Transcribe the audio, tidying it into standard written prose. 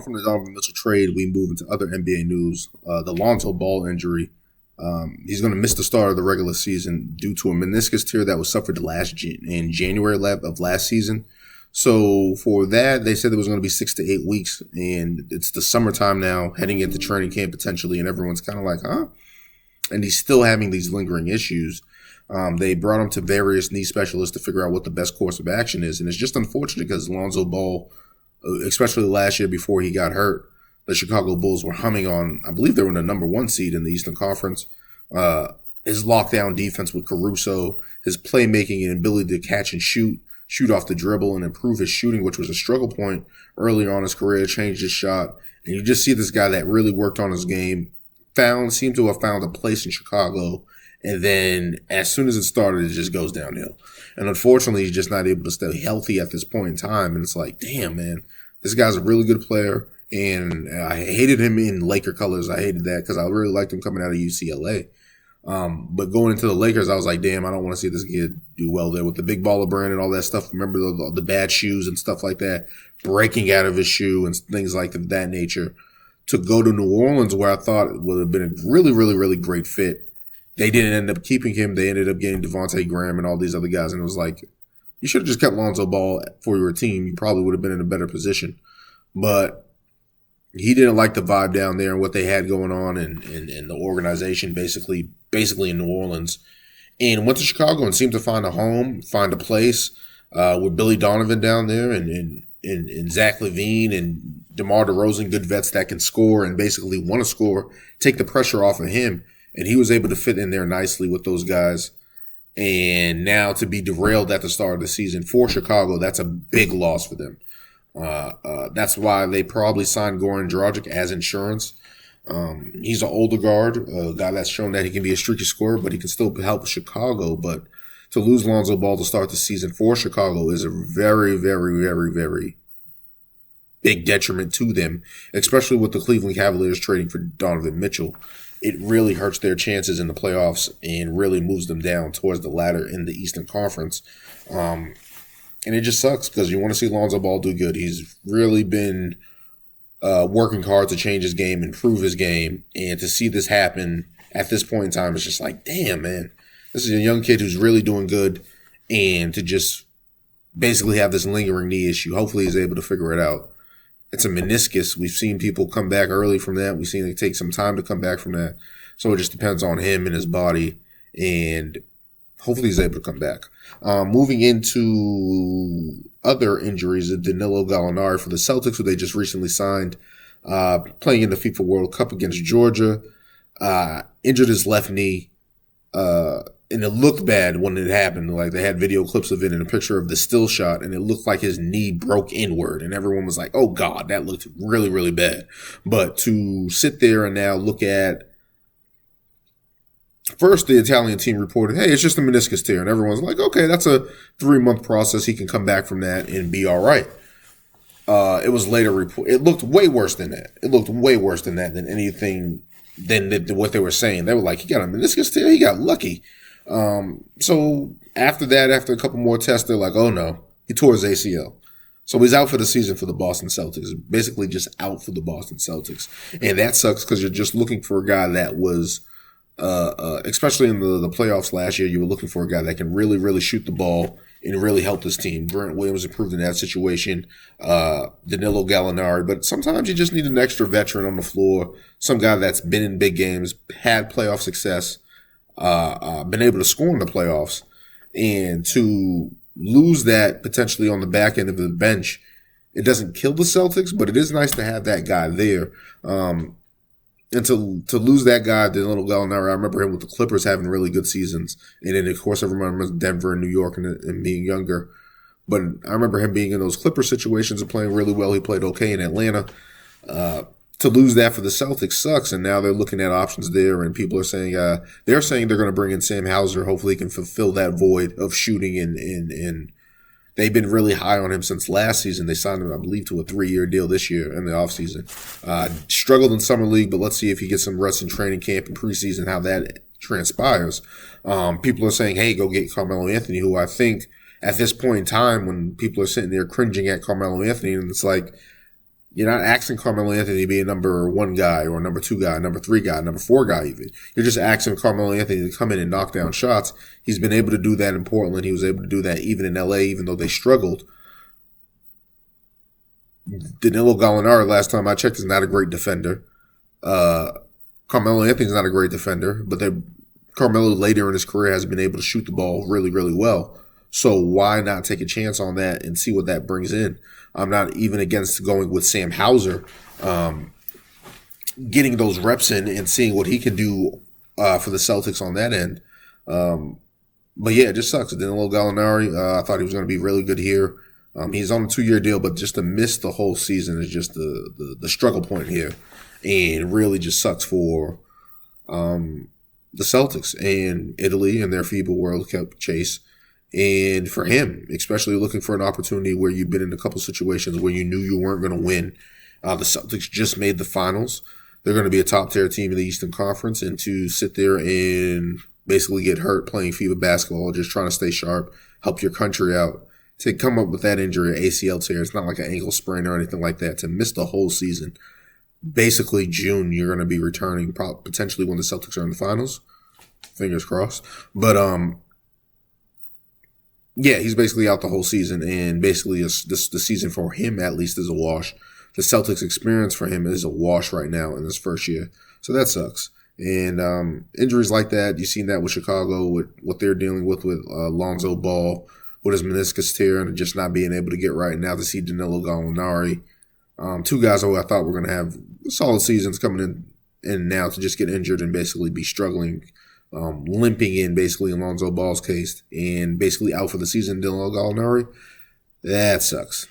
on from the Donovan Mitchell trade, we move into other NBA news. The Lonzo Ball injury. He's going to miss the start of the regular season due to a meniscus tear that was suffered in January of last season. So for that, they said it was going to be 6 to 8 weeks, and it's the summertime now, heading into training camp potentially, and everyone's kind of like, huh? And he's still having these lingering issues. They brought him to various knee specialists to figure out what the best course of action is, and it's just unfortunate because Lonzo Ball, especially last year before he got hurt, the Chicago Bulls were humming on, I believe they were in the number 1 seed in the Eastern Conference. His lockdown defense with Caruso, his playmaking and ability to catch and shoot off the dribble and improve his shooting, which was a struggle point early on in his career, changed his shot. And you just see this guy that really worked on his game, seemed to have found a place in Chicago. And then as soon as it started, it just goes downhill. And unfortunately, he's just not able to stay healthy at this point in time. And it's like, damn, man, this guy's a really good player. And I hated him in Laker colors. I hated that because I really liked him coming out of UCLA. But going into the Lakers, I was like, damn, I don't want to see this kid do well there with the big baller brand and all that stuff. Remember the bad shoes and stuff like that, breaking out of his shoe and things like that nature. To go to New Orleans, where I thought it would have been a really, really, really great fit. They didn't end up keeping him. They ended up getting Devontae Graham and all these other guys. And it was like, you should have just kept Lonzo Ball for your team. You probably would have been in a better position. But he didn't like the vibe down there and what they had going on and the organization basically in New Orleans. And went to Chicago and seemed to find a home, find a place with Billy Donovan down there and Zach LaVine and DeMar DeRozan, good vets that can score and basically want to score, take the pressure off of him. And he was able to fit in there nicely with those guys. And now to be derailed at the start of the season for Chicago, that's a big loss for them. That's why they probably signed Goran Dragic as insurance. He's an older guard, a guy that's shown that he can be a streaky scorer, but he can still help Chicago. But to lose Lonzo Ball to start the season for Chicago is a very, very, very, very big detriment to them, especially with the Cleveland Cavaliers trading for Donovan Mitchell. It really hurts their chances in the playoffs and really moves them down towards the ladder in the Eastern Conference. And it just sucks because you want to see Lonzo Ball do good. He's really been working hard to change his game, improve his game, and to see this happen at this point in time, it's just like, damn, man, this is a young kid who's really doing good, and to just basically have this lingering knee issue. Hopefully he's able to figure it out. It's a meniscus. We've seen people come back early from that. We've seen it take some time to come back from that. So it just depends on him and his body, and hopefully he's able to come back. Moving into other injuries, Danilo Gallinari for the Celtics, who they just recently signed, playing in the FIFA World Cup against Georgia, injured his left knee, and it looked bad when it happened. Like, they had video clips of it and a picture of the still shot, and it looked like his knee broke inward, and everyone was like, oh God, that looked really, really bad. But to sit there and now look at, first, the Italian team reported, hey, it's just a meniscus tear. And everyone's like, okay, that's a 3-month process. He can come back from that and be all right. It was later reported. It looked way worse than that. It looked way worse than that, than anything, than what they were saying. They were like, he got a meniscus tear. He got lucky. So after that, after a couple more tests, they're like, oh no, he tore his ACL. So he's out for the season for the Boston Celtics, basically just out for the Boston Celtics. And that sucks because you're just looking for a guy that was, especially in the playoffs last year, you were looking for a guy that can really, really shoot the ball and really help this team. Grant Williams improved in that situation. Danilo Gallinari. But sometimes you just need an extra veteran on the floor, some guy that's been in big games, had playoff success, been able to score in the playoffs. And to lose that potentially on the back end of the bench, it doesn't kill the Celtics, but it is nice to have that guy there. And to lose that guy, Danilo Gallinari, I remember him with the Clippers having really good seasons. And then, of course, I remember Denver and New York and being younger. But I remember him being in those Clipper situations and playing really well. He played okay in Atlanta. To lose that for the Celtics sucks. And now they're looking at options there. And people are saying, they're going to bring in Sam Hauser. Hopefully he can fulfill that void of shooting. And they've been really high on him since last season. They signed him, I believe, to a 3-year deal this year in the offseason. Struggled in summer league, but let's see if he gets some rest in training camp and preseason, how that transpires. People are saying, hey, go get Carmelo Anthony, who I think at this point in time, when people are sitting there cringing at Carmelo Anthony, and it's like, You're not asking Carmelo Anthony to be a number one guy or a number two guy, number three guy, number four guy even. You're just asking Carmelo Anthony to come in and knock down shots. He's been able to do that in Portland. He was able to do that even in LA, even though they struggled. Danilo Gallinari, last time I checked, is not a great defender. Carmelo Anthony's not a great defender, but Carmelo later in his career has been able to shoot the ball really, really well. So why not take a chance on that and see what that brings in? I'm not even against going with Sam Hauser, getting those reps in and seeing what he can do for the Celtics on that end. But yeah, it just sucks. Danilo Gallinari, I thought he was going to be really good here. He's on a 2-year deal, but just to miss the whole season is just the struggle point here. And really just sucks for the Celtics and Italy and their FIBA World Cup chase. And for him, especially looking for an opportunity where you've been in a couple situations where you knew you weren't going to win. The Celtics just made the finals. They're going to be a top-tier team in the Eastern Conference. And to sit there and basically get hurt playing FIBA basketball, just trying to stay sharp, help your country out, to come up with that injury, an ACL tear, it's not like an ankle sprain or anything like that, to miss the whole season. Basically, June, you're going to be returning potentially when the Celtics are in the finals. Fingers crossed. But, yeah, he's basically out the whole season, and basically the season for him, at least, is a wash. The Celtics experience for him is a wash right now in his first year. So that sucks. And injuries like that, you've seen that with Chicago, with what they're dealing with Lonzo Ball, with his meniscus tear and just not being able to get right. Now to see Danilo Gallinari, two guys who I thought were going to have solid seasons coming in now to just get injured and basically be struggling, limping in basically in Lonzo Ball's case and basically out for the season, Danilo Gallinari. That sucks.